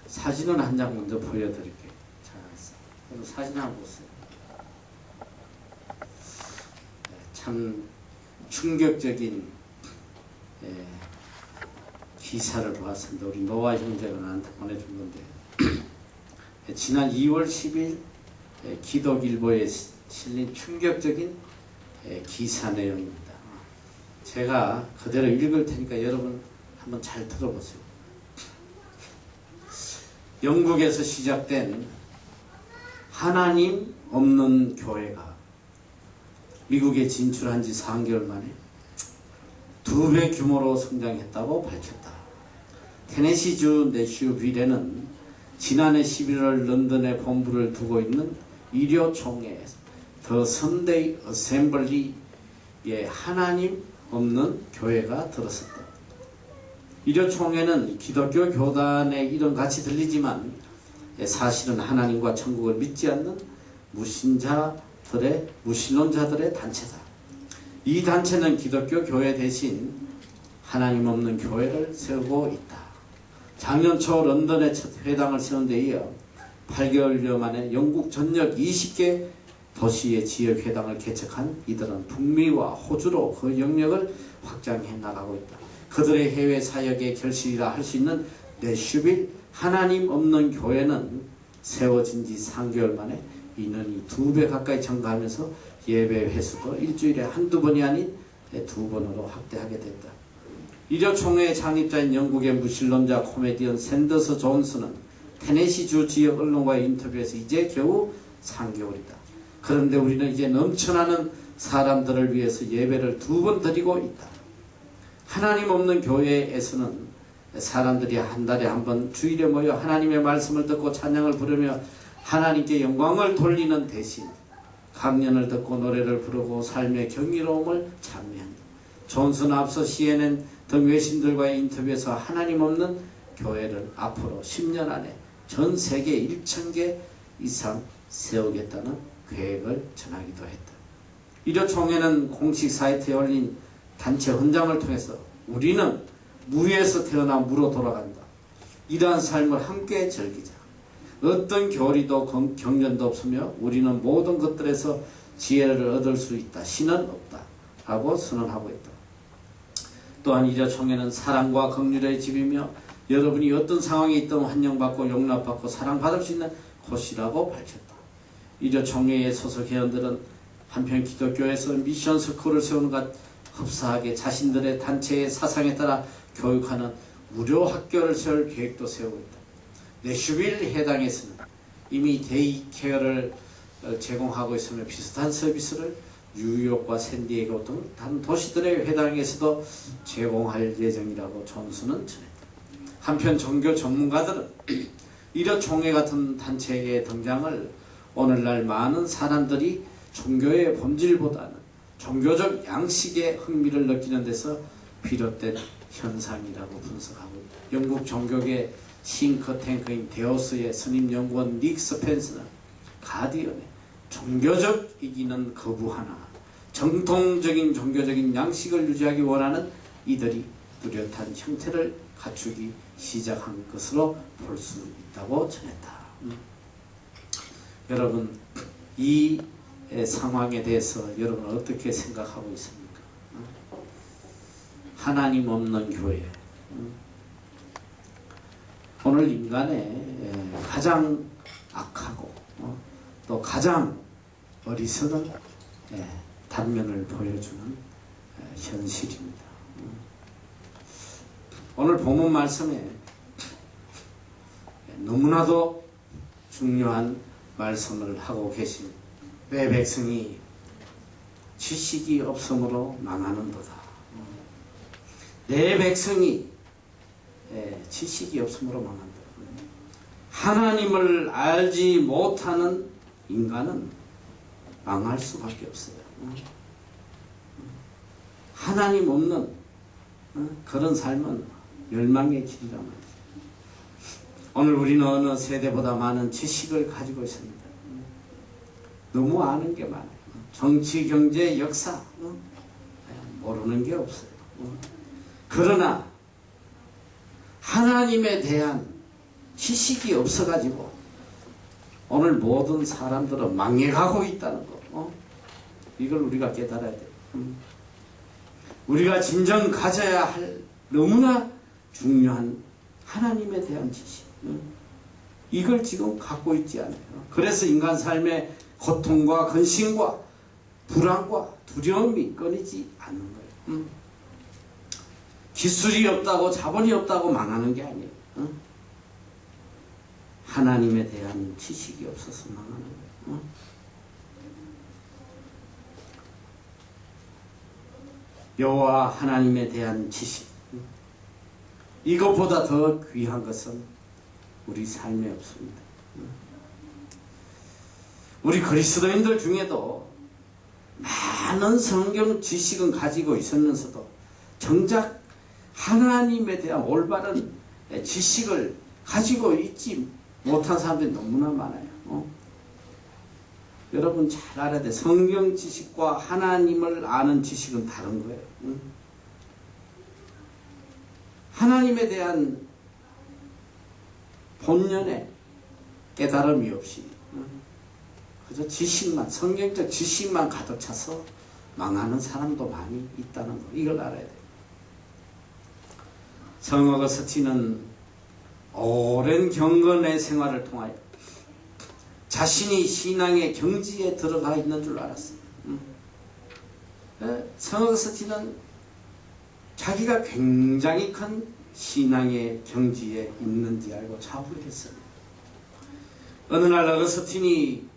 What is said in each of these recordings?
사진은 한 장 먼저 보여드릴게요. 자, 사진 한번 보세요. 참 충격적인 기사를 보았습니다. 우리 노아 형제가 나한테 보내준 건데 지난 2월 10일 기독일보에 실린 충격적인 기사 내용입니다. 제가 그대로 읽을 테니까 여러분 한번 잘 들어보세요. 영국에서 시작된 하나님 없는 교회가 미국에 진출한 지 4개월 만에 2배 규모로 성장했다고 밝혔다. 테네시주 내슈빌에는 지난해 11월 런던에 본부를 두고 있는 일요총회 더 선데이 어셈블리에 하나님 없는 교회가 들었었다. 일요총회는 기독교 교단의 이름 같이 들리지만 사실은 하나님과 천국을 믿지 않는 무신론자들의 단체다. 이 단체는 기독교 교회 대신 하나님 없는 교회를 세우고 있다. 작년 초 런던에 첫 회당을 세운 데 이어 8개월여 만에 영국 전역 20개 도시의 지역 회당을 개척한 이들은 북미와 호주로 그 영역을 확장해 나가고 있다. 그들의 해외 사역의 결실이라 할 수 있는 내슈빌 하나님 없는 교회는 세워진 지 3개월 만에 인원이 2배 가까이 증가하면서 예배 횟수도 일주일에 한두 번이 아닌 2번으로 확대하게 됐다. 일요총회의 창립자인 영국의 무신론자 코미디언 샌더스 존스는 테네시주 지역 언론과의 인터뷰에서 이제 겨우 3개월이다. 그런데 우리는 이제 넘쳐나는 사람들을 위해서 예배를 2번 드리고 있다. 하나님 없는 교회에서는 사람들이 한 달에 한 번 주일에 모여 하나님의 말씀을 듣고 찬양을 부르며 하나님께 영광을 돌리는 대신 강연을 듣고 노래를 부르고 삶의 경이로움을 찬미한다. 존슨은 앞서 CNN 등 외신들과의 인터뷰에서 하나님 없는 교회를 앞으로 10년 안에 전 세계 1,000개 이상 세우겠다는 계획을 전하기도 했다. 일요총회는 공식 사이트에 올린 단체 헌장을 통해서 우리는 무에서 태어나 무로 돌아간다. 이러한 삶을 함께 즐기자. 어떤 교리도 경전도 없으며 우리는 모든 것들에서 지혜를 얻을 수 있다. 신은 없다. 하고 선언하고 있다. 또한 일요총회는 사랑과 긍휼의 집이며 여러분이 어떤 상황에 있든 환영받고 용납받고 사랑받을 수 있는 곳이라고 밝혔다. 일요총회의 소속 회원들은 한편 기독교에서 미션 스쿨을 세우는 것 흡사하게 자신들의 단체의 사상에 따라 교육하는 무료 학교를 세울 계획도 세우고 있다. 내슈빌 해당에서는 이미 데이케어를 제공하고 있으며 비슷한 서비스를 뉴욕과 샌디에고 등 다른 도시들의 회당에서도 제공할 예정이라고 존슨은 전했다. 한편 종교 전문가들은 일요총회 같은 단체의 등장을 오늘날 많은 사람들이 종교의 본질보다는 종교적 양식에 흥미를 느끼는 데서 비롯된 현상이라고 분석하고 있다. 영국 종교계 싱크탱크인 데오스의 선임연구원 닉 스펜스는 가디언에 종교적 이기는 거부하나 정통적인 종교적인 양식을 유지하기 원하는 이들이 뚜렷한 형태를 갖추기 시작한 것으로 볼 수 있다고 전했다. 여러분, 이 상황에 대해서 여러분은 어떻게 생각하고 있습니까? 하나님 없는 교회. 오늘 인간의 가장 악하고 또 가장 어리석은 단면을 보여주는 현실입니다. 오늘 본문 말씀에 너무나도 중요한 말씀을 하고 계십니다. 내 백성이 지식이 없으므로 망하는도다. 내 백성이 지식이 없으므로 망한다. 하나님을 알지 못하는 인간은 망할 수밖에 없어요. 하나님 없는 그런 삶은 멸망의 길이란 말이죠. 오늘 우리는 어느 세대보다 많은 지식을 가지고 있습니다. 너무 아는 게 많아요. 정치, 경제, 역사 모르는 게 없어요. 그러나 하나님에 대한 지식이 없어가지고 오늘 모든 사람들은 망해가고 있다는 거. 이걸 우리가 깨달아야 돼. 우리가 진정 가져야 할 너무나 중요한 하나님에 대한 지식. 이걸 지금 갖고 있지 않아요. 그래서 인간 삶의 고통과 근심과 불안과 두려움이 끊이지 않는 거예요. 기술이 없다고 자본이 없다고 망하는 게 아니에요. 하나님에 대한 지식이 없어서 망하는 거예요. 여호와 하나님에 대한 지식, 이것보다 더 귀한 것은 우리 삶에 없습니다. 우리 그리스도인들 중에도 많은 성경 지식은 가지고 있으면서도 정작 하나님에 대한 올바른 지식을 가지고 있지 못한 사람들이 너무나 많아요. 여러분 잘 알아야 돼. 성경 지식과 하나님을 아는 지식은 다른 거예요. 하나님에 대한 본연의 깨달음이 없이 그저 지식만, 성경적 지식만 가득 차서 망하는 사람도 많이 있다는 거, 이걸 알아야 돼요. 성 어거스틴은 오랜 경건의 생활을 통하여 자신이 신앙의 경지에 들어가 있는 줄 알았어요. 성 어거스틴은 자기가 굉장히 큰 신앙의 경지에 있는지 알고 자부했어요. 어느 날 어거스틴이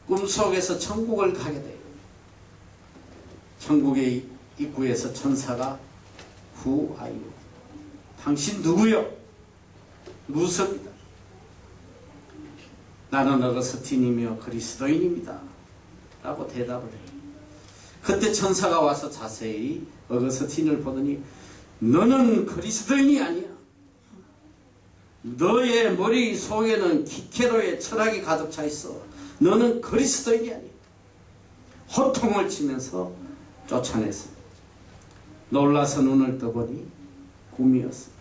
꿈속에서 천국을 가게 돼요. 천국의 입구에서 천사가 Who are you? 당신 누구요? 묻습니다. 나는 어거스틴이며 그리스도인입니다. 라고 대답을 해요. 그때 천사가 와서 자세히 어거스틴을 보더니 너는 그리스도인이 아니야. 너의 머리 속에는 기케로의 철학이 가득 차 있어. 너는 그리스도인이 아니야. 호통을 치면서 쫓아냈습니다. 놀라서 눈을 떠보니 꿈이었습니다.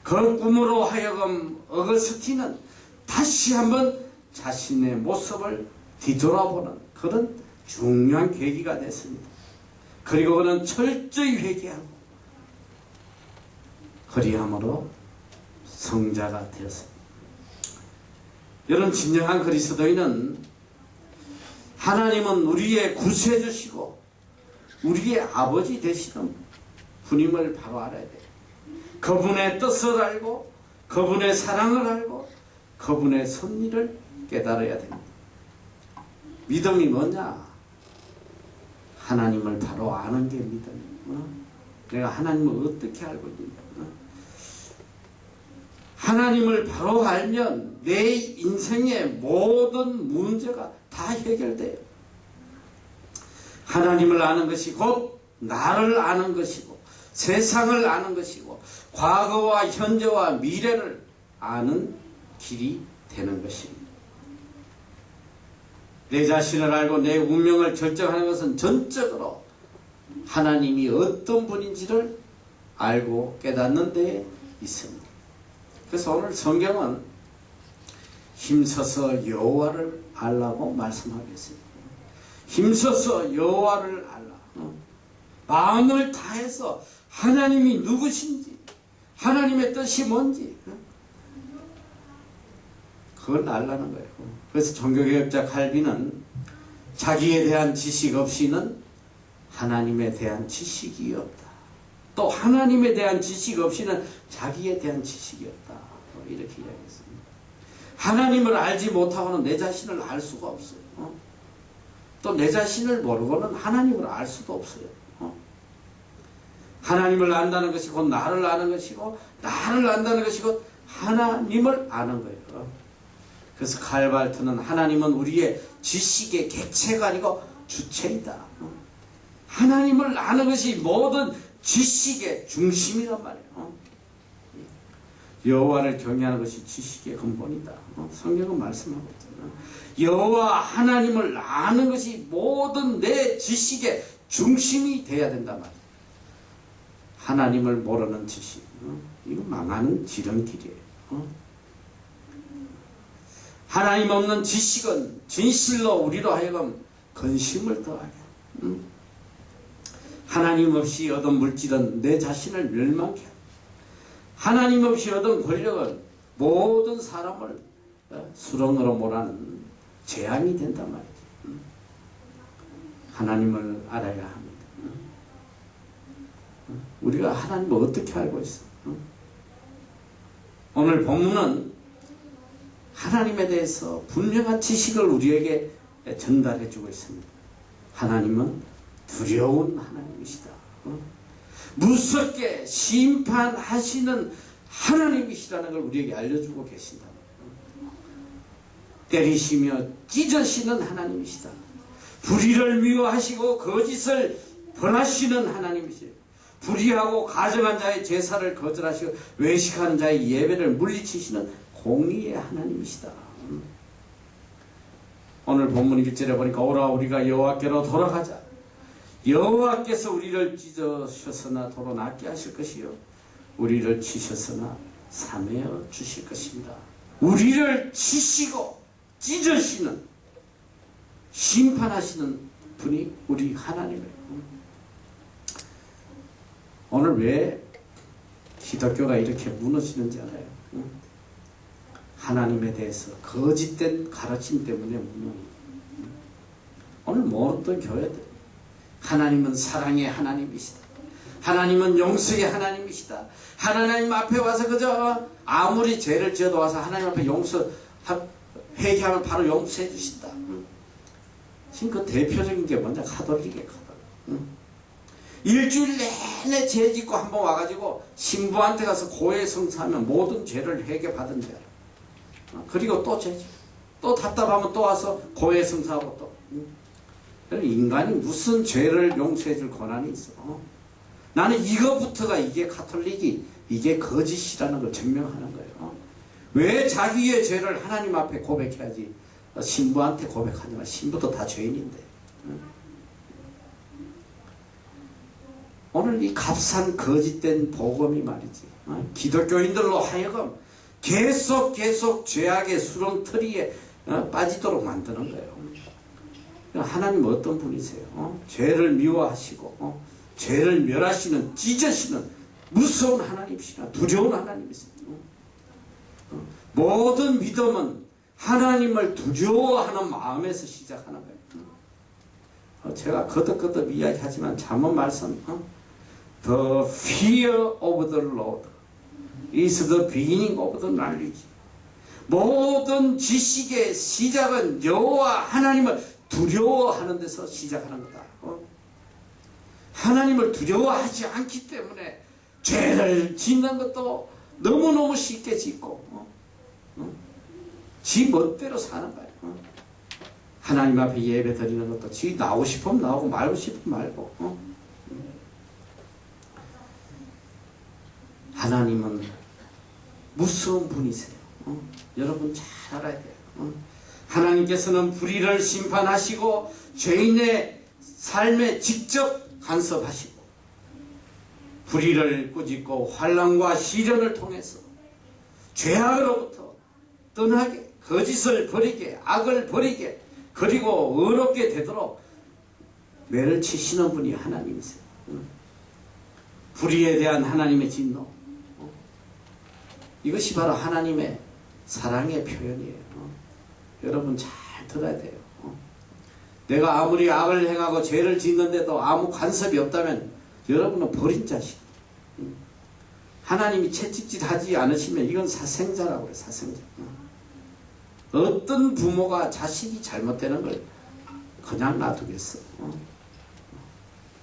그 꿈으로 하여금 어거스틴은 다시 한번 자신의 모습을 뒤돌아보는 그런 중요한 계기가 됐습니다. 그리고 그는 철저히 회개하고 그리함으로 성자가 되었습니다. 여러분, 진정한 그리스도인은 하나님은 우리의 구세주시고 우리의 아버지 되시는 분임을 바로 알아야 돼요. 그분의 뜻을 알고 그분의 사랑을 알고 그분의 섭리를 깨달아야 됩니다. 믿음이 뭐냐? 하나님을 바로 아는 게 믿음이에요. 내가 하나님을 어떻게 알고 있는가? 하나님을 바로 알면 내 인생의 모든 문제가 다 해결돼요. 하나님을 아는 것이 곧 나를 아는 것이고 세상을 아는 것이고 과거와 현재와 미래를 아는 길이 되는 것입니다. 내 자신을 알고 내 운명을 결정하는 것은 전적으로 하나님이 어떤 분인지를 알고 깨닫는 데에 있습니다. 그래서 오늘 성경은 힘써서 여호와를 알라고 말씀하겠습니다. 힘써서 여호와를 알라. 마음을 다해서 하나님이 누구신지, 하나님의 뜻이 뭔지 그걸 알라는 거예요. 그래서 종교개혁자 칼빈은 자기에 대한 지식 없이는 하나님에 대한 지식이 없다. 또 하나님에 대한 지식 없이는 자기에 대한 지식이 없다. 이렇게 이야기했습니다. 하나님을 알지 못하고는 내 자신을 알 수가 없어요. 또 내 자신을 모르고는 하나님을 알 수도 없어요. 하나님을 안다는 것이 곧 나를 아는 것이고 나를 안다는 것이 곧 하나님을 아는 거예요. 그래서 칼발트는 하나님은 우리의 지식의 객체가 아니고 주체이다. 하나님을 아는 것이 모든 지식의 중심이란 말이에요. 여호와를 경외하는 것이 지식의 근본이다. 성경은 말씀하고 있잖아요. 여호와 하나님을 아는 것이 모든 내 지식의 중심이 돼야 된단 말이에요. 하나님을 모르는 지식, 이거 망하는 지름길이에요. 하나님 없는 지식은 진실로 우리로 하여금 근심을 더하게, 하나님 없이 얻은 물질은 내 자신을 멸망케 하고, 하나님 없이 얻은 권력은 모든 사람을 수렁으로 몰아는 재앙이 된단 말이지. 하나님을 알아야 합니다. 우리가 하나님을 어떻게 알고 있어? 오늘 본문은 하나님에 대해서 분명한 지식을 우리에게 전달해 주고 있습니다. 하나님은 두려운 하나님이시다. 무섭게 심판하시는 하나님이시라는 걸 우리에게 알려주고 계신다. 때리시며 찢으시는 하나님이시다. 불의를 미워하시고 거짓을 벌하시는 하나님이시다. 불의하고 가정한 자의 제사를 거절하시고 외식하는 자의 예배를 물리치시는 공의의 하나님이시다. 오늘 본문 1절에 보니까 오라 우리가 여호와께로 돌아가자. 여호와께서 우리를 찢으셨으나 도로 낫게 하실 것이요 우리를 치셨으나 사매어 주실 것입니다. 우리를 치시고 찢으시는, 심판하시는 분이 우리 하나님이에요. 오늘 왜 기독교가 이렇게 무너지는지 알아요? 하나님에 대해서 거짓된 가르침 때문에 무너져요. 오늘 모든 교회들, 하나님은 사랑의 하나님이시다. 하나님은 용서의 하나님이시다. 하나님 앞에 와서 그저 아무리 죄를 지어도 와서 하나님 앞에 회개하면 바로 용서해 주신다. 지금 그 대표적인 게 뭐냐? 가톨릭이에요. 일주일 내내 죄 짓고 한번 와가지고 신부한테 가서 고해성사하면 모든 죄를 회개받은 줄 알아. 그리고 또 죄 짓고 또 답답하면 또 와서 고해성사하고 또. 인간이 무슨 죄를 용서해 줄 권한이 있어? 나는 이거부터가 이게 가톨릭이 이게 거짓이라는 걸 증명하는 거예요. 왜 자기의 죄를 하나님 앞에 고백해야지 신부한테 고백하지 마. 신부도 다 죄인인데. 오늘 이 값싼 거짓된 복음이 말이지, 기독교인들로 하여금 계속 죄악의 수렁터리에 빠지도록 만드는 거예요. 하나님은 어떤 분이세요? 죄를 미워하시고 죄를 멸하시는, 찢으시는 무서운 하나님이시라, 두려운 하나님이세요. 모든 믿음은 하나님을 두려워하는 마음에서 시작하는 거예요. 제가 거듭 이야기하지만 잠언 말씀, The fear of the Lord is the beginning of the knowledge. 모든 지식의 시작은 여호와 하나님을 두려워하는 데서 시작하는 거다. 하나님을 두려워하지 않기 때문에 죄를 짓는 것도 너무너무 쉽게 짓고 지 멋대로 사는 거예요. 하나님 앞에 예배 드리는 것도 지 나오고 싶으면 나오고 말고 싶으면 말고. 하나님은 무서운 분이세요. 여러분 잘 알아야 돼요. 하나님께서는 불의를 심판하시고 죄인의 삶에 직접 간섭하시고 불의를 꾸짖고 환난과 시련을 통해서 죄악으로부터 떠나게, 거짓을 버리게, 악을 버리게, 그리고 의롭게 되도록 매를 치시는 분이 하나님이세요. 불의에 대한 하나님의 진노, 이것이 바로 하나님의 사랑의 표현이에요. 여러분 잘 들어야 돼요. 내가 아무리 악을 행하고 죄를 짓는데도 아무 간섭이 없다면 여러분은 버린 자식. 하나님이 채찍질 하지 않으시면 이건 사생자라고 해요. 사생자. 어떤 부모가 자식이 잘못되는 걸 그냥 놔두겠어?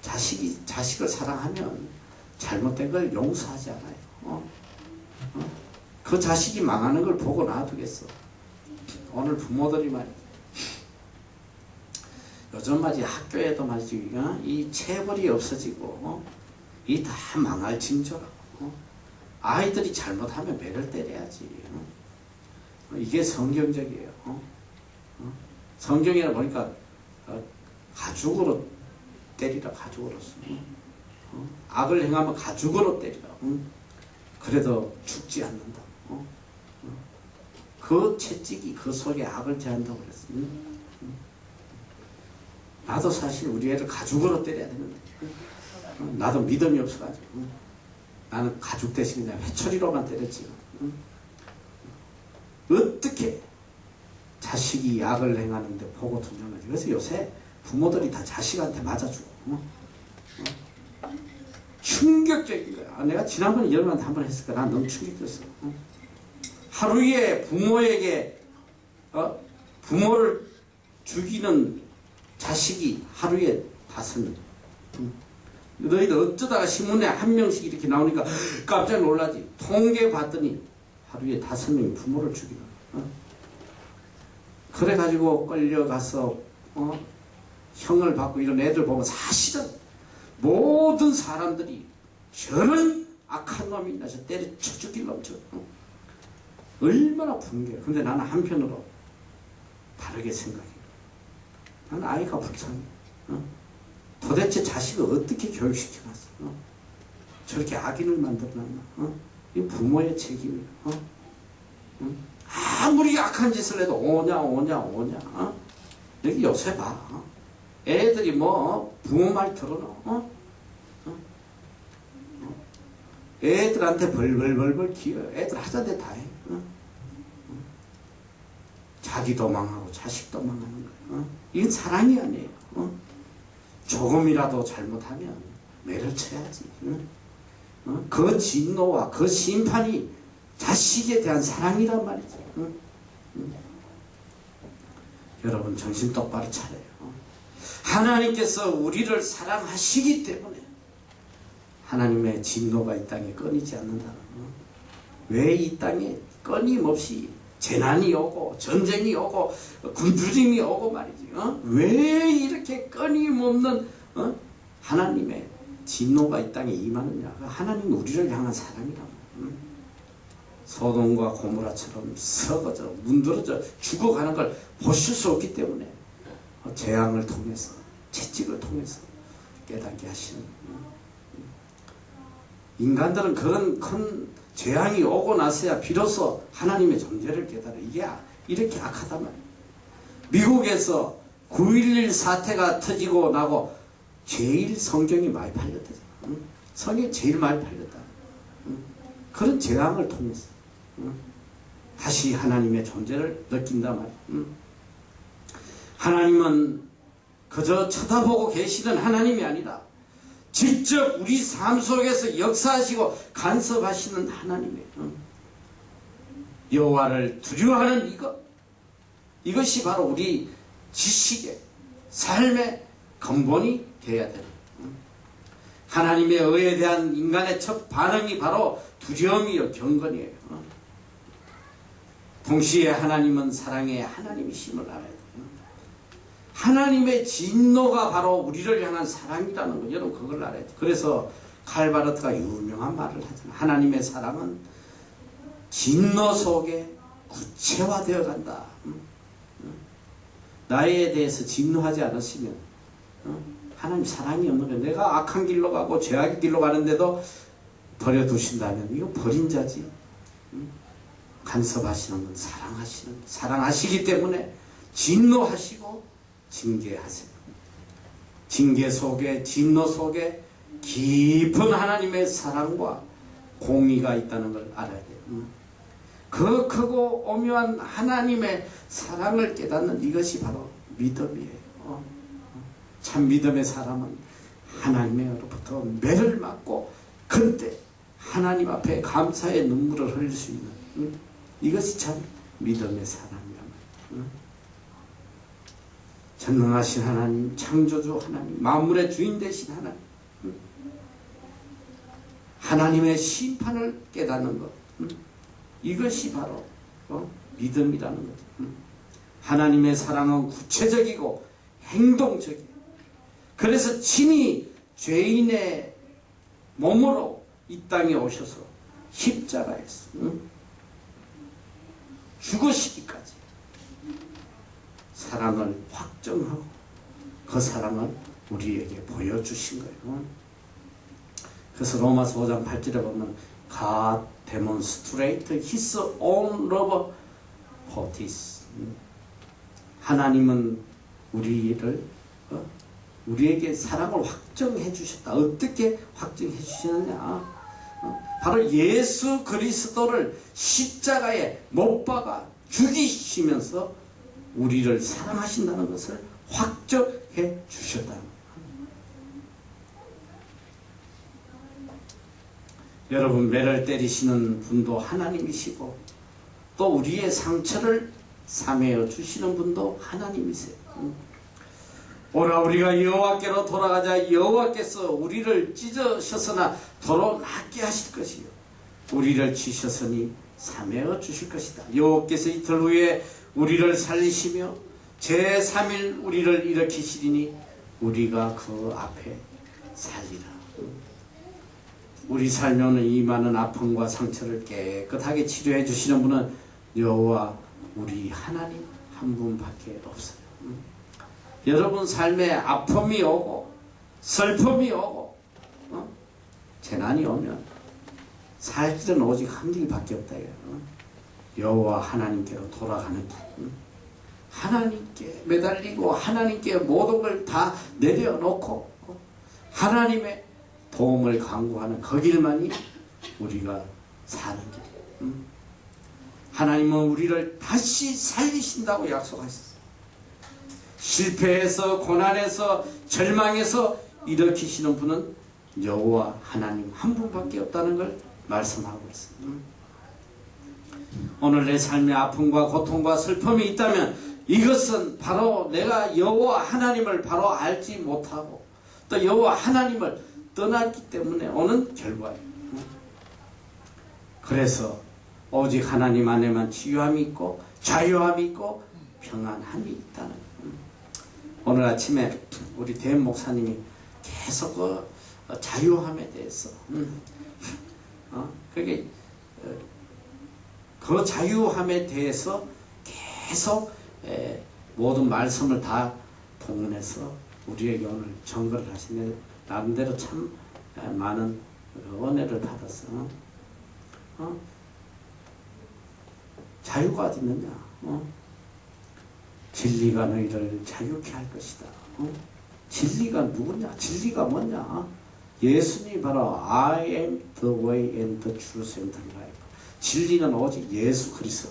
자식이 자식을 사랑하면 잘못된 걸 용서하지 않아요. 그 자식이 망하는 걸 보고 놔두겠어? 오늘 부모들이 말이지, 요즘 말이지 학교에도 말이지 이 체벌이 없어지고 이 다 망할 징조라고. 아이들이 잘못하면 매를 때려야지. 이게 성경적이에요. 성경에 보니까 가죽으로 때리라, 가죽으로서. 악을 행하면 가죽으로 때리라. 그래도 죽지 않는다. 그 채찍이 그 속에 악을 제한다고 그랬어. 나도 사실 우리 애를 가죽으로 때려야 되는데 나도 믿음이 없어가지고 나는 가죽 대신 그냥 회초리로만 때렸지. 어떻게 자식이 악을 행하는데 보고 tun정하지. 그래서 요새 부모들이 다 자식한테 맞아주고 충격적인 거야. 내가 지난번에 여러분한테 한 번 했을 거야. 난 너무 충격됐어. 하루에 부모에게 부모를 죽이는 자식이 하루에 5명. 너희들 어쩌다가 신문에 한 명씩 이렇게 나오니까 깜짝 놀라지. 통계 봤더니 하루에 5명이 부모를 죽이는 거야. 그래가지고 끌려가서 형을 받고 이런 애들 보면 사실은 모든 사람들이 저런 악한 놈이 나서 때려쳐 죽일 놈 얼마나 분개해. 근데 나는 한편으로 다르게 생각해. 나는 아이가 불쌍해. 도대체 자식을 어떻게 교육시켜놨어? 저렇게 악인을 만들어놨나? 이 부모의 책임이야. 아무리 악한 짓을 해도 오냐. 여기 요새 봐. 애들이 뭐 부모 말 들어놓아. 애들한테 벌벌벌벌 기어. 애들 하자대 다 해. 자기도 망하고 자식도 망하는 거야. 이건 사랑이 아니에요. 조금이라도 잘못하면 매를 쳐야지. 그 진노와 그 심판이 자식에 대한 사랑이란 말이죠. 여러분 정신 똑바로 차려요. 하나님께서 우리를 사랑하시기 때문에 하나님의 진노가 이 땅에 끊이지 않는다는 거. 왜 이 땅에 끊임없이 재난이 오고 전쟁이 오고 굶주림이 오고 말이지. 왜 이렇게 끊임없는 하나님의 진노가 이 땅에 임하느냐. 하나님은 우리를 향한 사랑이라고. 소돔과 고모라처럼 썩어져 문드러져 죽어가는 걸 보실 수 없기 때문에 재앙을 통해서 채찍을 통해서 깨닫게 하시는. 인간들은 그런 큰 재앙이 오고 나서야 비로소 하나님의 존재를 깨달아. 이게 이렇게 악하단 말이에요. 미국에서 9.11 사태가 터지고 나고 제일 성경이 많이 팔렸대잖아. 성경이 제일 많이 팔렸다. 그런 재앙을 통해서 다시 하나님의 존재를 느낀단 말이에요. 하나님은 그저 쳐다보고 계시는 하나님이 아니라 직접 우리 삶 속에서 역사하시고 간섭하시는 하나님이에요. 여호와를 두려워하는 이것이 바로 우리 지식의 삶의 근본이 되어야 돼요. 하나님의 의에 대한 인간의 첫 반응이 바로 두려움이요 경건이에요. 동시에 하나님은 사랑의 하나님이심을 알아야 돼요. 하나님의 진노가 바로 우리를 향한 사랑이라는 거, 여러분 그걸 알아야 돼요. 그래서 칼바르트가 유명한 말을 하잖아요. 하나님의 사랑은 진노 속에 구체화되어 간다. 나에 대해서 진노하지 않으시면 하나님 사랑이 없는 거예요. 내가 악한 길로 가고 죄악의 길로 가는데도 버려두신다면 이거 버린 자지. 간섭하시는 건 사랑하시기 때문에 진노하시고 징계하세요. 징계 속에 진노 속에 깊은 하나님의 사랑과 공의가 있다는 걸 알아야 돼요. 그 크고 오묘한 하나님의 사랑을 깨닫는 이것이 바로 믿음이에요. 참 믿음의 사람은 하나님으로부터 매를 맞고 그때 하나님 앞에 감사의 눈물을 흘릴 수 있는 이것이 참 믿음의 사람이란 말이에요. 전능하신 하나님, 창조주 하나님, 만물의 주인 되신 하나님, 하나님의 심판을 깨닫는 것, 이것이 바로 믿음이라는 거죠. 하나님의 사랑은 구체적이고 행동적이에요. 그래서 친히 죄인의 몸으로 이 땅에 오셔서 십자가에서 죽으시기까지 사랑을 확정하고 그 사랑을 우리에게 보여주신 거예요. 그래서 로마서 5장 8절에 보면 God demonstrated His own love 포티스. 하나님은 우리에게 사랑을 확정해 주셨다. 어떻게 확정해 주시느냐? 바로 예수 그리스도를 십자가에 못 박아 죽이시면서 우리를 사랑하신다는 것을 확정해 주셨다. 여러분, 매를 때리시는 분도 하나님이시고 또 우리의 상처를 사매어 주시는 분도 하나님이세요. 오라 우리가 여호와께로 돌아가자. 여호와께서 우리를 찢으셨으나 도로 낫게 하실 것이요 우리를 치셨으니 사매어 주실 것이다. 여호와께서 이틀 후에 우리를 살리시며 제3일 우리를 일으키시리니 우리가 그 앞에 살리라. 우리 삶에는 이 많은 아픔과 상처를 깨끗하게 치료해 주시는 분은 여호와 우리 하나님 한 분밖에 없어요. 여러분 삶에 아픔이 오고 슬픔이 오고 재난이 오면 살 길은 오직 한 길밖에 없다. 여호와 하나님께로 돌아가는 길. 하나님께 매달리고 하나님께 모든 걸 다 내려놓고 하나님의 도움을 간구하는 그 길만이 우리가 사는 길. 하나님은 우리를 다시 살리신다고 약속하셨어요. 실패해서 고난에서 절망해서 일으키시는 분은 여호와 하나님 한 분밖에 없다는 걸 말씀하고 있습니다. 오늘 내 삶의 아픔과 고통과 슬픔이 있다면 이것은 바로 내가 여호와 하나님을 바로 알지 못하고 또 여호와 하나님을 떠났기 때문에 오는 결과예요. 그래서 오직 하나님 안에만 치유함이 있고 자유함이 있고 평안함이 있다는 거예요. 오늘 아침에 우리 대현 목사님이 계속 그 자유함에 대해서 그게 그 자유함에 대해서 계속 모든 말씀을 다 동원해서 우리에게 오늘 전거를 하시네. 나름대로 참 많은 은혜를 받았어. 자유가 어디 있느냐? 진리가 너희를 자유케 할 것이다. 진리가 누구냐? 진리가 뭐냐? 예수님이 바로 I am the way and the truth and the life. 진리는 오직 예수 그리스도.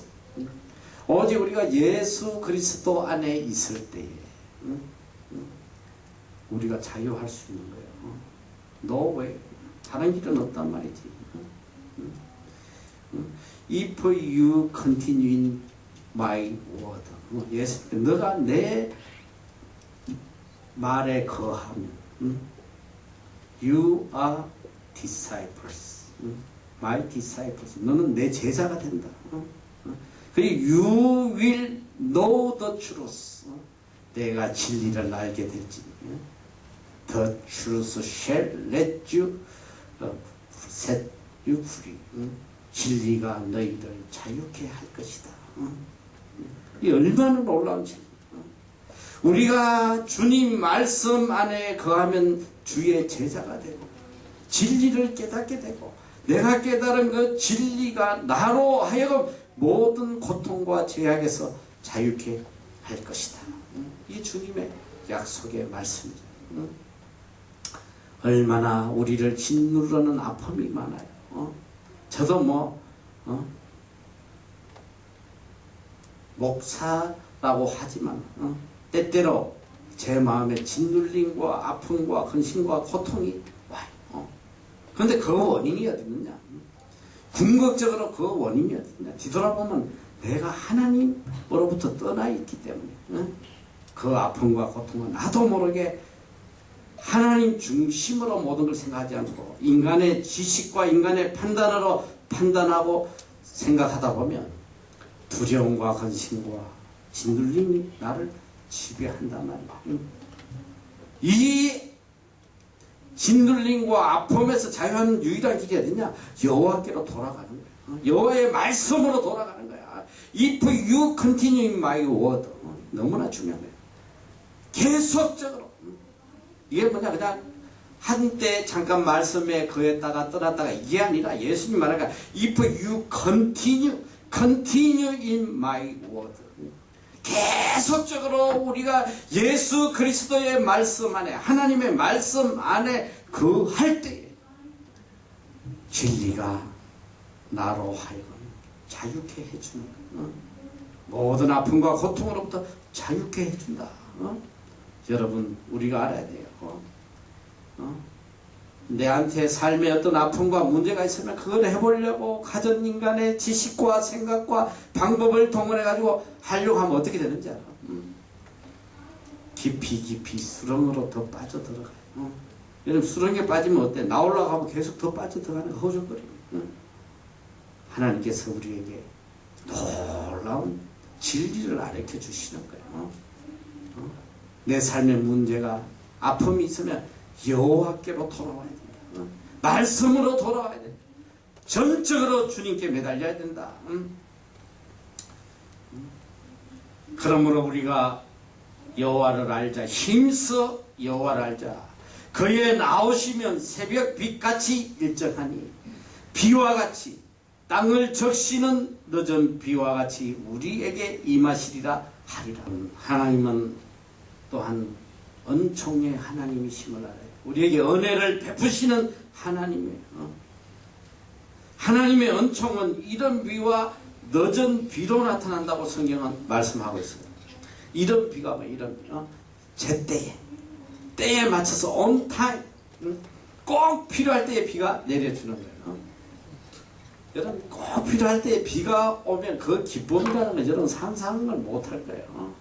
오직 우리가 예수 그리스도 안에 있을 때에 우리가 자유할 수 있는 거예요. No way. 다른 길은 없단 말이지. If you continue in my word. 예수, 너가 내 말에 거하면 You are disciples. My disciples. 너는 내 제자가 된다. 그리고 You will know the truth. 내가 진리를 알게 될지. The truth shall let you set you free. 진리가 너희를 자유케 할 것이다. 이 얼마나 놀라운 진리. 우리가 주님 말씀 안에 거하면 주의 제자가 되고 진리를 깨닫게 되고 내가 깨달은 그 진리가 나로 하여금 모든 고통과 죄악에서 자유케 할 것이다. 이 주님의 약속의 말씀이죠. 얼마나 우리를 짓누르는 아픔이 많아요. 저도 목사라고 하지만 때때로 제 마음에 짓눌림과 아픔과 근심과 고통이 와요. 그런데 그 원인이 어디 있느냐? 궁극적으로 그 원인이 어디 있느냐? 뒤돌아보면 내가 하나님으로부터 떠나 있기 때문에 그 아픔과 고통은 나도 모르게 하나님 중심으로 모든 걸 생각하지 않고 인간의 지식과 인간의 판단으로 판단하고 생각하다 보면 두려움과 근심과 짓눌림이 나를 지배한단 말이야. 이 짓눌림과 아픔에서 자유하는 유일한 길이 어디냐? 여호와께로 돌아가는 거야. 여호와의 말씀으로 돌아가는 거야. If you continue in my word. 너무나 중요한 거야. 계속적으로. 이게 뭐냐? 그냥 한때 잠깐 말씀에 거했다가 떠났다가 이게 아니라 예수님 말하니까 If you continue continue in my word. 계속적으로 우리가 예수 그리스도의 말씀 안에, 하나님의 말씀 안에 할 때에 진리가 나로 하여금 자유케 해주는 거예요. 모든 아픔과 고통으로부터 자유케 해준다. 여러분, 우리가 알아야 돼요. 내한테 삶에 어떤 아픔과 문제가 있으면 그걸 해보려고 가전인간의 지식과 생각과 방법을 동원해가지고 하려고 하면 어떻게 되는지 알아? 깊이 수렁으로 더 빠져들어가요. 여러분, 수렁에 빠지면 어때? 나오려고 하면 계속 더 빠져들어가는 거 허전거리고. 하나님께서 우리에게 놀라운 진리를 가르쳐 주시는 거예요. 내 삶의 문제가, 아픔이 있으면 여호와께로 돌아와야 된다. 말씀으로 돌아와야 된다. 전적으로 주님께 매달려야 된다. 그러므로 우리가 여호와를 알자. 힘써 여호와를 알자. 그의 나오시면 새벽 빛같이 일정하니 비와 같이 땅을 적시는 늦은 비와 같이 우리에게 임하시리라 하리라. 하나님은 또한 은총의 하나님이심을 알아요. 우리에게 은혜를 베푸시는 하나님이에요. 하나님의 은총은 이른 비와 늦은 비로 나타난다고 성경은 말씀하고 있습니다. 이른 비가 뭐 이른 비, 제때에, 때에 맞춰서 on time, 꼭 필요할 때에 비가 내려주는 거예요. 여러분, 꼭 필요할 때에 비가 오면 그 기쁨이라는 건 여러분 상상을 못할 거예요.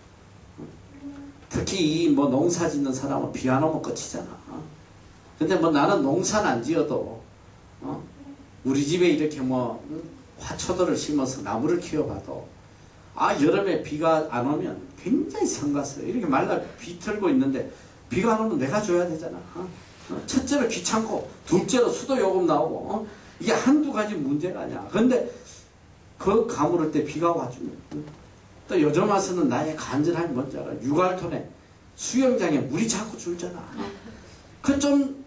특히 뭐 농사 짓는 사람은 비 안 오면 끝이잖아. 근데 뭐 나는 농사는 안 지어도 우리 집에 이렇게 뭐 화초들을 심어서 나무를 키워봐도 여름에 비가 안 오면 굉장히 성가서요. 이렇게 말라 비틀고 있는데 비가 안 오면 내가 줘야 되잖아. 첫째로 귀찮고 둘째로 수도 요금 나오고 이게 한두 가지 문제가 아니야. 근데 그 가물을 때 비가 와주면 또 요즘 와서는 나의 간절함이 뭔지 알아? 유갈톤에 수영장에 물이 자꾸 줄잖아. 그 좀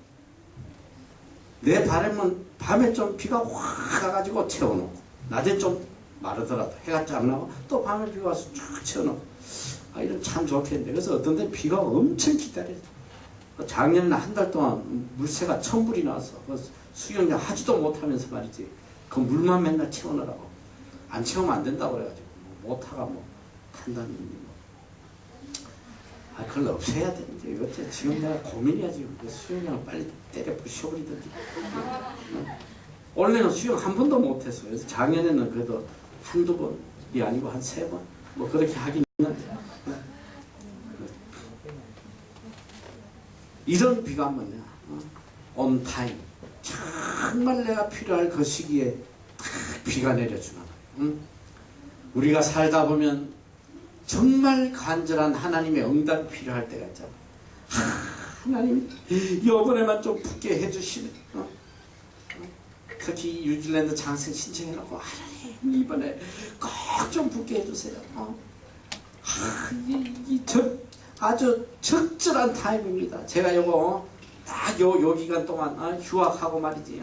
내 바람은 밤에 좀 비가 확 가가지고 채워놓고 낮에 좀 마르더라도 해가 쫙 나고 또 밤에 비가 와서 쫙 채워놓고 이런 참 좋겠는데 그래서 어떤 데 비가 엄청 기다려져. 작년에는 한 달 동안 물새가 1000불이 나왔어. 수영장 하지도 못하면서 말이지 그 물만 맨날 채워놓으라고. 안 채우면 안 된다고 그래가지고 못하가 뭐 판단이 그걸 없애야 되는데 이것도 지금 내가 고민이야. 지금 수영장을 빨리 때려 부셔버리든지. 원래는 수영 한 번도 못했어요. 그래서 작년에는 그래도 한두 번이 아니고 한 3번 뭐 그렇게 하긴 했는데 이런 비가 뭐냐, on time, 정말 내가 필요할 그 시기에 비가 내려주는 거예요. 우리가 살다 보면 정말 간절한 하나님의 응답이 필요할 때가 있잖아. 하나님 이번에만 좀 붙게 해주시면 특히 뉴질랜드 장생 신청해놓고 하나님 이번에 꼭 좀 붙게 해주세요. 아주 적절한 타임입니다. 제가 요거 딱 요 기간 동안 휴학하고 말이지.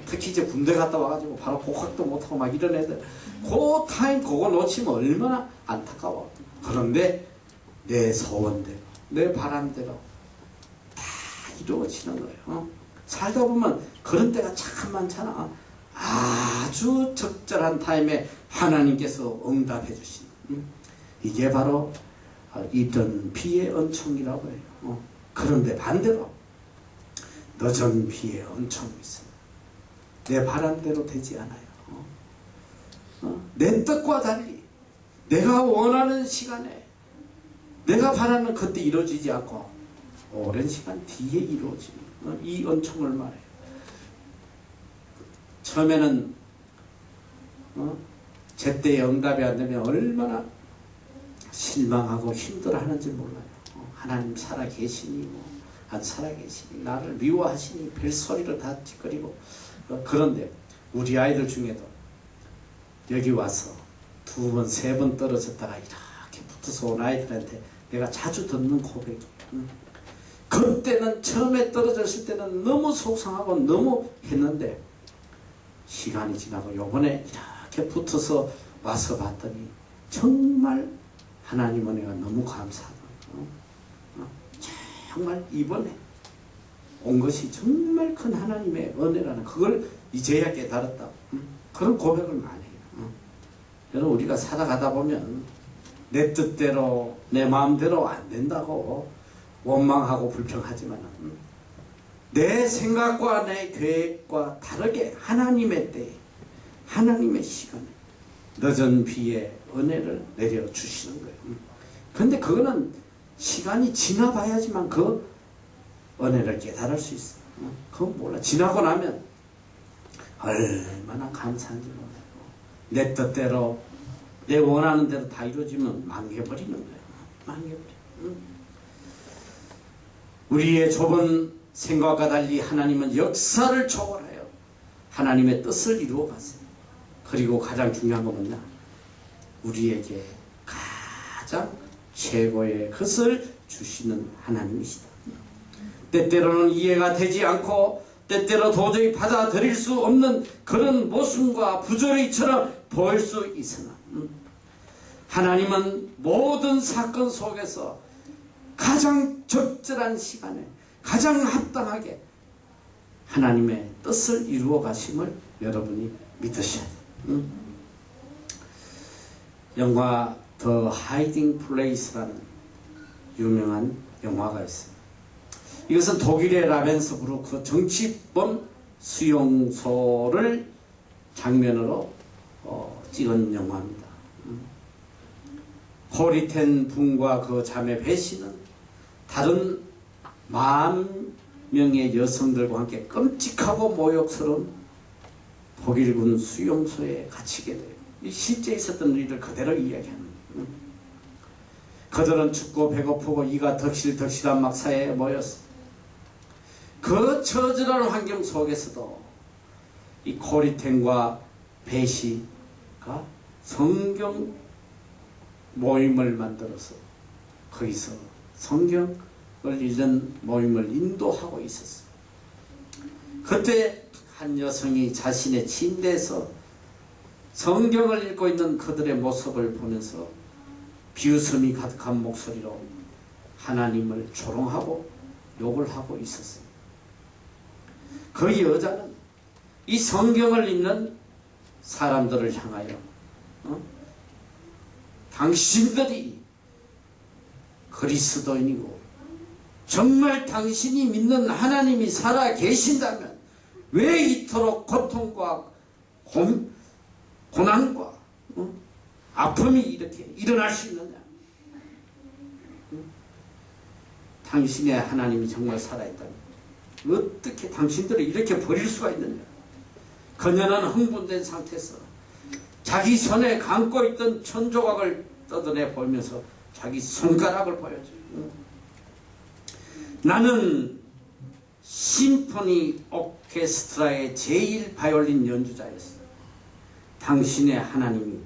특히 이제 군대 갔다 와가지고 바로 복학도 못하고 막 이런 애들 그 타임 그거 놓치면 얼마나 안타까워. 그런데 내 소원대로 내 바람대로 다 이루어지는 거예요. 살다 보면 그런 때가 참 많잖아. 아주 적절한 타임에 하나님께서 응답해 주시는 이게 바로 이른 비의 은총이라고 해요. 그런데 반대로 늦은 비의 은총이 있습니다. 내 바람대로 되지 않아요. 내 뜻과 달리 내가 원하는 시간에 내가 바라는 그때 이루어지지 않고 오랜 시간 뒤에 이루어지는 이 은총을 말해요. 처음에는 제때에 응답이 안 되면 얼마나 실망하고 힘들어하는지 몰라요. 하나님 살아계시니 안 살아계시니 나를 미워하시니 별소리를 다 짓거리고. 그런데 우리 아이들 중에도 여기 와서 2번, 3번 떨어졌다가 이렇게 붙어서 온 아이들한테 내가 자주 듣는 고백이에요. 그때는 처음에 떨어졌을 때는 너무 속상하고 너무 했는데 시간이 지나고 요번에 이렇게 붙어서 와서 봤더니 정말 하나님 은혜가 너무 감사하다. 정말 이번에 온 것이 정말 큰 하나님의 은혜라는 그걸 이제야 깨달았다. 그런 고백을 많이 해요. 여러분, 우리가 살아가다 보면 내 뜻대로 내 마음대로 안 된다고 원망하고 불평하지만 내 생각과 내 계획과 다르게 하나님의 때에 하나님의 시간에 늦은 비에 은혜를 내려주시는 거예요. 그런데 그거는 시간이 지나봐야지만 그 은혜를 깨달을 수 있어. 그건 몰라. 지나고 나면 얼마나 감사한지 몰라요. 내 뜻대로 내 원하는 대로 다 이루어지면 망해버리는 거예요. 망해버려. 우리의 좁은 생각과 달리 하나님은 역사를 초월하여 하나님의 뜻을 이루어 가세요. 그리고 가장 중요한 건 뭐냐? 우리에게 가장 최고의 것을 주시는 하나님이시다. 때때로는 이해가 되지 않고 때때로 도저히 받아들일 수 없는 그런 모순과 부조리처럼 보일 수 있으나 하나님은 모든 사건 속에서 가장 적절한 시간에 가장 합당하게 하나님의 뜻을 이루어 가심을 여러분이 믿으셔야 돼요. 영화 The Hiding Place라는 유명한 영화가 있어요. 이것은 독일의 라벤스부르크 정치범 수용소를 장면으로 찍은 영화입니다. 코리텐 분과 그 자매 배씨는 다른 10,000명의 여성들과 함께 끔찍하고 모욕스러운 독일군 수용소에 갇히게 돼요. 실제 있었던 일을 그대로 이야기합니다. 그들은 춥고 배고프고 이가 덕실덕실한 막사에 모였어. 그 처절한 환경 속에서도 이 코리텐과 배시가 성경 모임을 만들어서 거기서 성경을 읽는 모임을 인도하고 있었어요. 그때 한 여성이 자신의 침대에서 성경을 읽고 있는 그들의 모습을 보면서 비웃음이 가득한 목소리로 하나님을 조롱하고 욕을 하고 있었어요. 그 여자는 이 성경을 읽는 사람들을 향하여 당신들이 그리스도인이고 정말 당신이 믿는 하나님이 살아 계신다면 왜 이토록 고통과 고난과 아픔이 이렇게 일어날 수 있느냐? 당신의 하나님이 정말 살아있다면 어떻게 당신들을 이렇게 버릴 수가 있느냐? 그녀는 흥분된 상태에서 자기 손에 감고 있던 천조각을 뜯어내 보면서 자기 손가락을 보여줘요. 나는 심포니 오케스트라의 제1 바이올린 연주자였어. 당신의 하나님이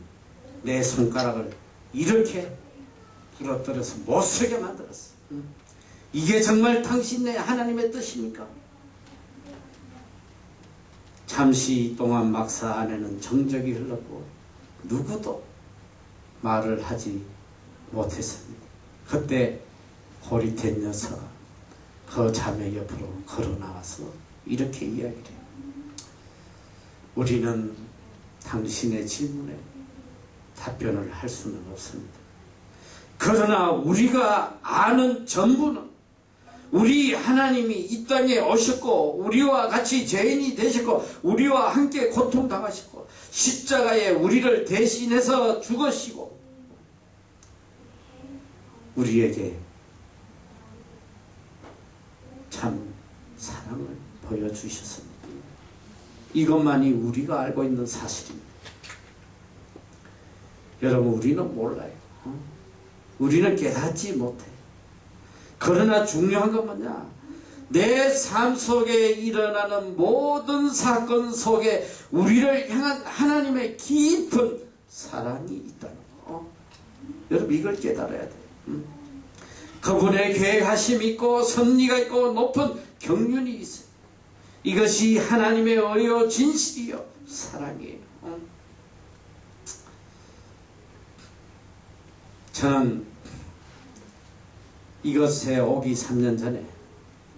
내 손가락을 이렇게 부러뜨려서 못쓰게 만들었어. 이게 정말 당신의 하나님의 뜻입니까? 잠시 동안 막사 안에는 정적이 흘렀고 누구도 말을 하지 못했습니다. 그때 고리텐 여사가 그 자매 옆으로 걸어 나와서 이렇게 이야기를 해요. 우리는 당신의 질문에 답변을 할 수는 없습니다. 그러나 우리가 아는 전부는 우리 하나님이 이 땅에 오셨고 우리와 같이 죄인이 되셨고 우리와 함께 고통당하셨고 십자가에 우리를 대신해서 죽으시고 우리에게 참 사랑을 보여주셨습니다. 이것만이 우리가 알고 있는 사실입니다. 여러분, 우리는 몰라요. 우리는 깨닫지 못해. 그러나 중요한 건 뭐냐? 내 삶 속에 일어나는 모든 사건 속에 우리를 향한 하나님의 깊은 사랑이 있다는 거. 여러분, 이걸 깨달아야 돼요. 그분의 계획하심이 있고 섭리가 있고 높은 경륜이 있어요. 이것이 하나님의 의요 진실이요 사랑이에요. 저는 이것에 오기 3년 전에,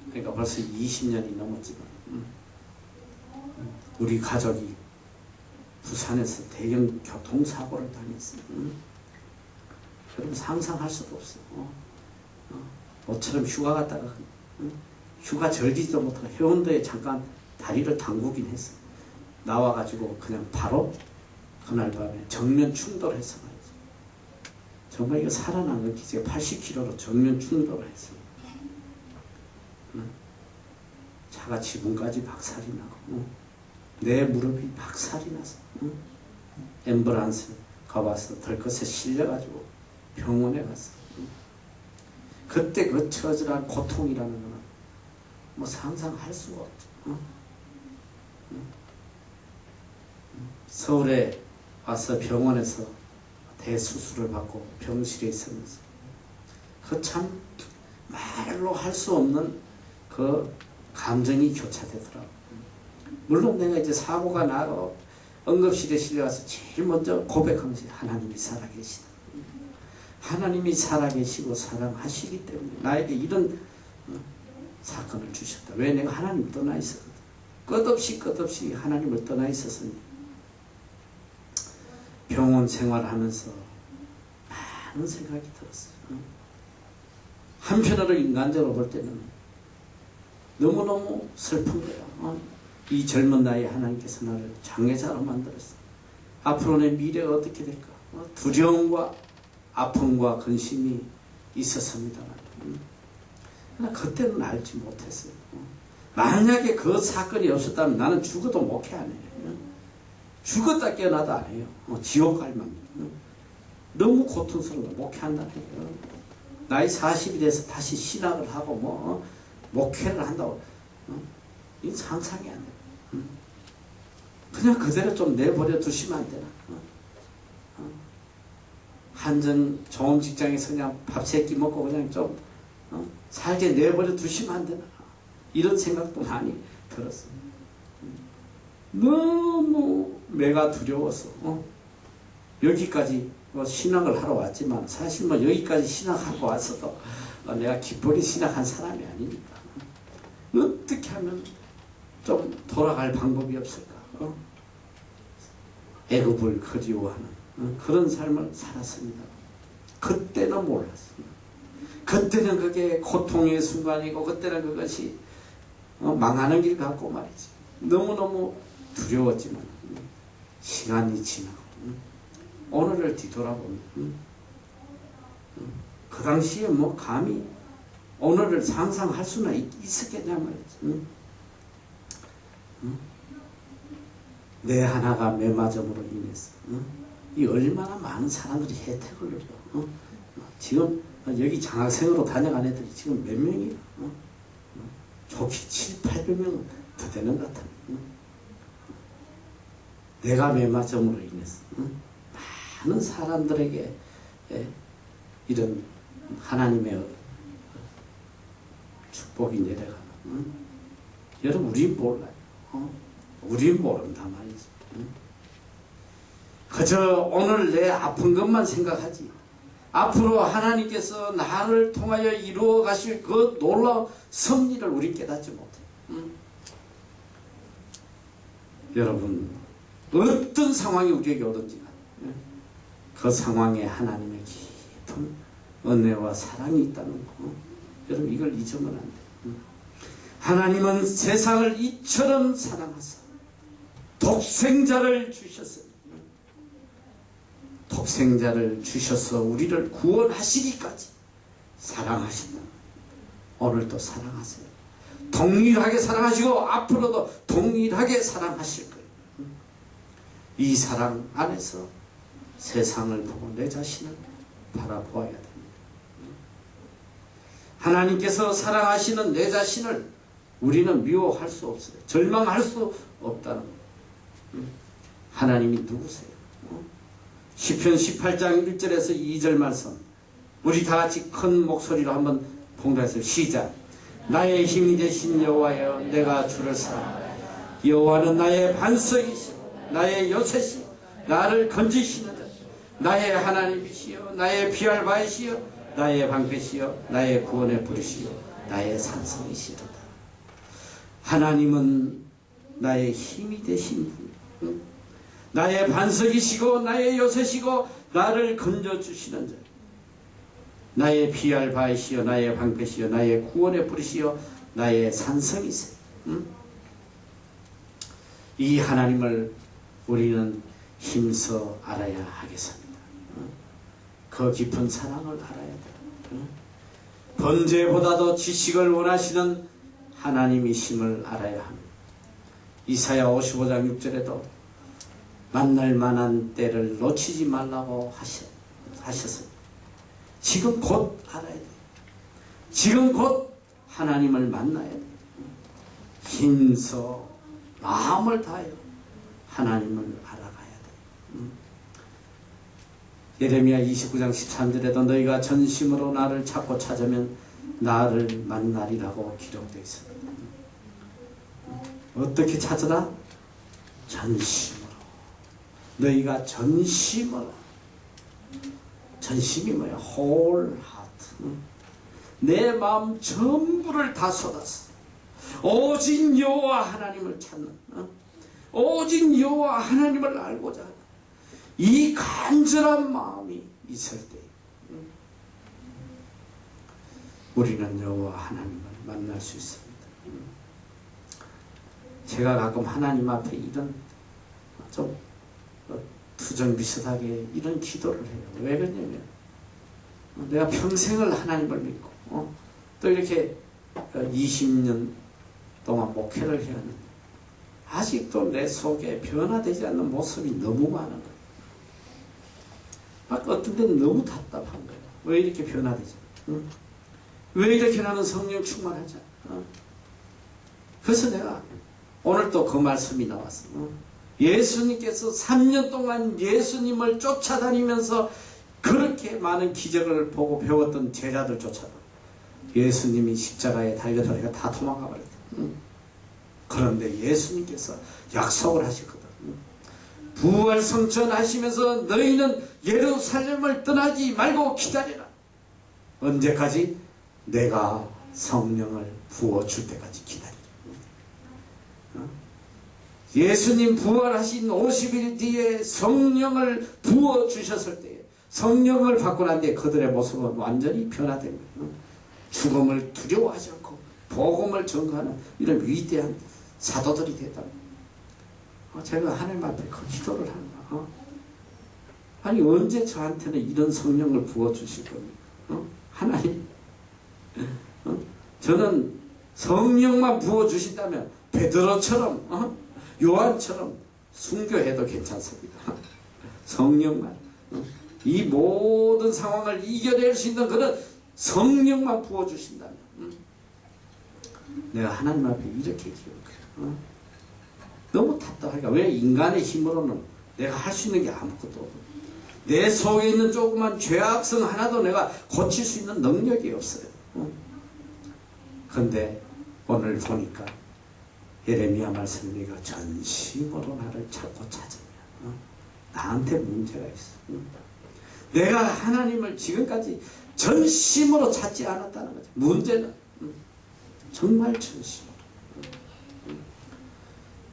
그러니까 벌써 20년이 넘었지만 우리 가족이 부산에서 대형 교통사고를 당했어요. 여러분 상상할 수도 없어요. 모처럼 휴가 갔다가 휴가 절기지도 못하고 해운대에 잠깐 다리를 담그긴 했어요. 나와가지고 그냥 바로 그날 밤에 정면 충돌해서 말이죠. 정말 이거 살아난 건 기적이에요. 80km로 정면 충돌을 했어요. 차가 지붕까지 박살이 나고 내 무릎이 박살이 나서 앰뷸런스 가봐서 덜컷에 실려가지고 병원에 갔어. 그때 그 처절한 고통이라는 거는 뭐 상상할 수가 없죠. 서울에 와서 병원에서 대수술을 받고 병실에 있으면서 그 참 말로 할 수 없는 그 감정이 교차되더라고. 물론 내가 이제 사고가 나고 응급실에 실려가서 제일 먼저 고백한 것이 하나님이 살아계시다. 하나님이 살아계시고 사랑하시기 때문에 나에게 이런 사건을 주셨다. 왜? 내가 하나님을 떠나 있었거든. 끝없이 하나님을 떠나 있었으니 병원 생활하면서 많은 생각이 들었어요. 한편으로 인간적으로 볼 때는 너무너무 슬픈 거야. 이 젊은 나이에 하나님께서 나를 장애자로 만들었어. 앞으로 내 미래가 어떻게 될까? 두려움과 아픔과 근심이 있었습니다. 그러나 그때는 알지 못했어요. 만약에 그 사건이 없었다면 나는 죽어도 목회 안 해요. 죽었다 깨어나도 안 해요. 지옥 갈 맘이에요. 너무 고통스러운 거 목회한다는 거예요. 나이 40이 돼서 다시 신학을 하고 목회를 한다고 이건 상상이 안 돼요. 그냥 그대로 좀 내버려 두시면 안 되나? 한전 좋은 직장에서 그냥 밥 세 끼 먹고 그냥 좀 살게 내버려 두시면 안 되나? 이런 생각도 많이 들었어요. 너무 내가 두려워서 여기까지 신학을 하러 왔지만 사실 여기까지 신학하고 왔어도 내가 기쁘게 신학한 사람이 아니니까 어떻게 하면 좀 돌아갈 방법이 없을까? 애굽을 그리워하는 그런 삶을 살았습니다. 그때는 몰랐습니다. 그때는 그게 고통의 순간이고 그때는 그것이 망하는 길 같고 말이지. 너무너무 두려웠지만 시간이 지나고 오늘을 뒤돌아보면 그 당시에 감히 오늘을 상상할 수나 있었겠냐 말이지. 내 하나가 매맞음으로 인해서 이 얼마나 많은 사람들이 혜택을 누려. 지금 여기 장학생으로 다녀간 애들이 지금 몇 명이야? 좋게 7, 800명은 더 되는 것 같아. 내가 매맞음으로 인해서 많은 사람들에게 이런 하나님의 축복이 내려가는. 여러분 우리 몰라요. 우리 모른다 말이지. 그저 오늘 내 아픈 것만 생각하지. 앞으로 하나님께서 나를 통하여 이루어 가실 그 놀라운 섭리를 우리 깨닫지 못해. 여러분 어떤 상황이 우리에게 오든지 그 상황에 하나님의 깊은 은혜와 사랑이 있다는 거. 여러분 이걸 잊으면 안 돼. 하나님은 세상을 이처럼 사랑하사 독생자를 주셨어요. 독생자를 주셔서 우리를 구원하시기까지 사랑하신다. 오늘도 사랑하세요. 동일하게 사랑하시고 앞으로도 동일하게 사랑하실 거예요. 이 사랑 안에서 세상을 보고 내 자신을 바라보아야 됩니다. 하나님께서 사랑하시는 내 자신을 우리는 미워할 수 없어요. 절망할 수 없다는 거예요. 하나님이 누구세요? 시편 18장 1절에서 2절 말씀 우리 다 같이 큰 목소리로 한번 봉독해서 시작. 나의 힘이 되신 여호와여 내가 주를 사랑하노라. 여호와는 나의 반석이시고 나의 요새시 나를 건지시는 자 나의 하나님이시여, 나의 피할 바이시여, 나의 방패시여, 나의 구원의 부르시여, 나의 산성이시로다. 하나님은 나의 힘이 되신 분, 나의 반석이시고 나의 요새시고 나를 건져주시는 자, 나의 피할 바이시여, 나의 방패시여, 나의 구원의 부르시여, 나의 산성이세요. 이 하나님을 우리는 힘써 알아야 하겠습니다. 그 깊은 사랑을 알아야 돼요. 번제보다도 지식을 원하시는 하나님이심을 알아야 합니다. 이사야 55장 6절에도 만날 만한 때를 놓치지 말라고 하셨습니다. 지금 곧 알아야 돼요. 지금 곧 하나님을 만나야 돼요. 힘써 마음을 다하여 하나님을 알아가야 돼요. 예레미야 29장 13절에도 너희가 전심으로 나를 찾고 찾으면 나를 만나리라고 기록되어 있습니다. 어떻게 찾으라? 전심으로. 너희가 전심으로. 전심이 뭐야? whole heart. 내 마음 전부를 다 쏟았어. 오직 여호와 하나님을 찾는, 오직 여호와 하나님을 알고자 하는 이 간절한 마음이 있을 때 우리는 여호와 하나님을 만날 수 있습니다. 제가 가끔 하나님 앞에 이런 좀 투정 비슷하게 이런 기도를 해요. 왜 그러냐면 내가 평생을 하나님을 믿고 또 이렇게 20년 동안 목회를 해왔는데 아직도 내 속에 변화되지 않는 모습이 너무 많은 거예요. 막 어떤 때는 너무 답답한 거예요. 왜 이렇게 변화되지? 왜 이렇게 나는 성령 충만하지? 그래서 내가 오늘 또 그 말씀이 나왔어. 예수님께서 3년 동안 예수님을 쫓아다니면서 그렇게 많은 기적을 보고 배웠던 제자들조차도 예수님이 십자가에 달려들어가 다 도망가 버렸다. 그런데 예수님께서 약속을 하셨거든. 부활성천 하시면서 너희는 예루살렘을 떠나지 말고 기다려라. 언제까지? 내가 성령을 부어줄 때까지 기다리라. 예수님 부활하신 50일 뒤에 성령을 부어주셨을 때 성령을 받고 난 뒤에 그들의 모습은 완전히 변화된 거예요. 죽음을 두려워하지 않고 복음을 전가하는 이런 위대한 사도들이 됐다. 제가 하나님 앞에 그 기도를 하는 거야. 아니 언제 저한테는 이런 성령을 부어주실 겁니까? 하나님 저는 성령만 부어주신다면 베드로처럼 요한처럼 순교해도 괜찮습니다. 성령만 이 모든 상황을 이겨낼 수 있는 그런 성령만 부어주신다면 내가 하나님 앞에 이렇게 기억해요. 너무 답답하니까 왜 인간의 힘으로는 내가 할 수 있는 게 아무것도 없고 내 속에 있는 조그만 죄악성 하나도 내가 고칠 수 있는 능력이 없어요. 그런데 오늘 보니까 예레미야 말씀에 내가 전심으로 나를 찾고 찾으면 나한테 문제가 있어. 내가 하나님을 지금까지 전심으로 찾지 않았다는 거죠. 문제는 정말 전심으로.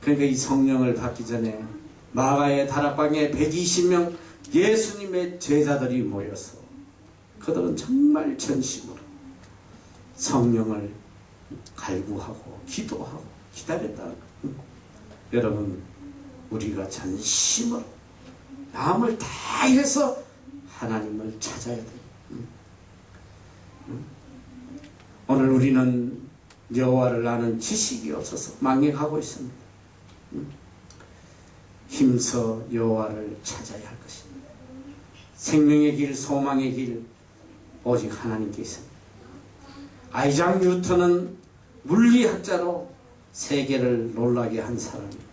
그러니까 이 성령을 받기 전에 마가의 다락방에 120명 예수님의 제자들이 모여서 그들은 정말 전심으로 성령을 갈구하고 기도하고 기다렸다는 거예요. 여러분 우리가 전심으로 마음을 다해서 하나님을 찾아야 돼요. 오늘 우리는 여호와를 아는 지식이 없어서 망해가고 있습니다. 힘써 여호와를 찾아야 할 것입니다. 생명의 길, 소망의 길 오직 하나님께 있습니다. 아이작 뉴턴은 물리학자로 세계를 놀라게 한 사람이에요.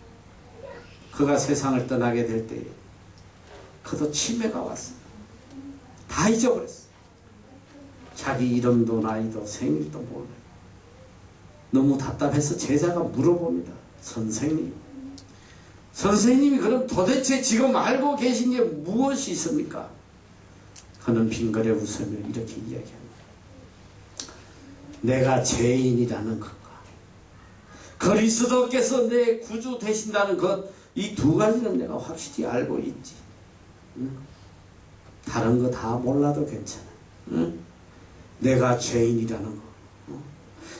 그가 세상을 떠나게 될 때에 그도 치매가 왔어요. 다 잊어버렸어요. 자기 이름도 나이도 생일도 몰라요. 너무 답답해서 제자가 물어봅니다. 선생님, 선생님이 그럼 도대체 지금 알고 계신 게 무엇이 있습니까? 그는 빙그레 웃으며 이렇게 이야기합니다. 내가 죄인이라는 것과 그리스도께서 내 구주 되신다는 것, 이 두 가지는 내가 확실히 알고 있지. 다른 거 다 몰라도 괜찮아. 내가 죄인이라는 거.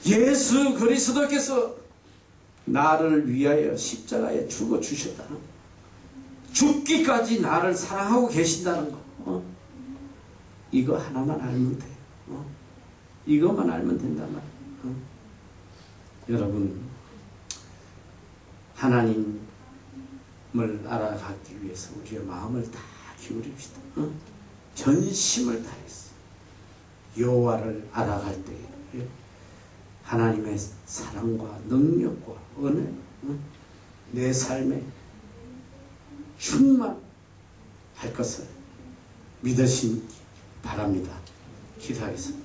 예수 그리스도께서 나를 위하여 십자가에 죽어 주셨다는 거. 죽기까지 나를 사랑하고 계신다는 거. 이거 하나만 알면 돼. 이것만 알면 된단 말이야. 여러분, 하나님을 알아가기 위해서 우리의 마음을 다 기울입시다. 전심을 다해서 여호와를 알아갈 때에 하나님의 사랑과 능력과 은혜, 내 삶에 충만할 것을 믿으시기 바랍니다. 기도하겠습니다.